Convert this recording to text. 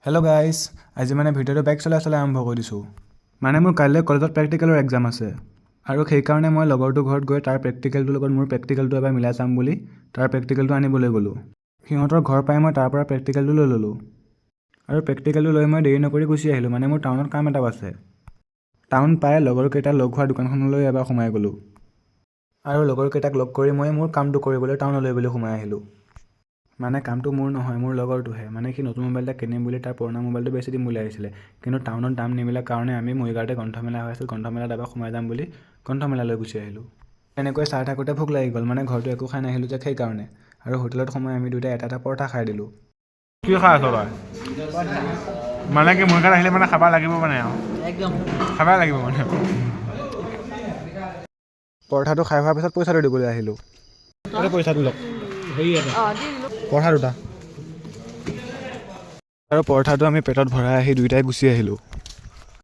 Hello' guys, আজি ভিডিঅ'টো bike চলাই আৰম্ভ কৰি দিছোঁ। মোৰ কাইলৈ কলেজত প্ৰেক্টিকেলৰ এক্সাম আছে আৰু সেইকাৰণে মই লগৰটোৰ ঘৰত গৈ তাৰ প্ৰেক্টিকেলটোৰ লগত মোৰ প্ৰেক্টিকেলটো এবাৰ মিলাই চাম বুলি তাৰ প্ৰেক্টিকেলটো আনিবলৈ গ'লোঁ। সিহঁতৰ ঘৰ পাই মই তাৰ পৰা প্ৰেক্টিকেলটো লৈ ল'লোঁ আৰু প্ৰেক্টিকেলটো লৈ মই দেৰি নকৰি গুচি আহিলোঁ। মোৰ টাউনত কাম এটাও আছে। টাউন পাই লগৰকেইটা লগ হোৱা দোকানখনলৈ এবাৰ সোমাই গ'লোঁ আৰু লগৰকেইটাক লগ কৰি মই মোৰ কামটো কৰিবলৈ টাউনলৈ বুলি সোমাই আহিলোঁ। কামটো মোৰ নহয়, মোৰ লগৰটোহে। সি নতুন মোবাইল এটা কিনিম বুলি তাৰ পুৰণা মোবাইলটো বেছি দিম বুলি আহিছিলে, কিন্তু টাউনত দাম নিমিলাৰ কাৰণে আমি মৰিগাঁৱতে গ্ৰন্থমেলা হৈ আছিল, গ্ৰন্থমেলাত এবাৰ সোমাই যাম বুলি গ্ৰন্থমেলালৈ গুচি আহিলোঁ। তেনেকৈ চাই থাকোঁতে ভোক লাগি গ'ল, ঘৰটো একো খাই নাহিলোঁ যে সেইকাৰণে। আৰু হোটেলত সোমাই আমি দুয়োটাই এটা পৰঠা খাই দিলোঁ। কি খাই আছ তই? কি মোৰ কাৰণে আহিলে খাব লাগিব আৰু একদম খাব লাগিব পৰঠাটো খাই হোৱাৰ পিছত পইচাটো দিবলৈ আহিলোঁ। পইচাটো লওক পৰঠা দুটা আৰু পৰঠাটো আমি পেটত ভৰাই আহি দুয়োটাই গুচি আহিলোঁ।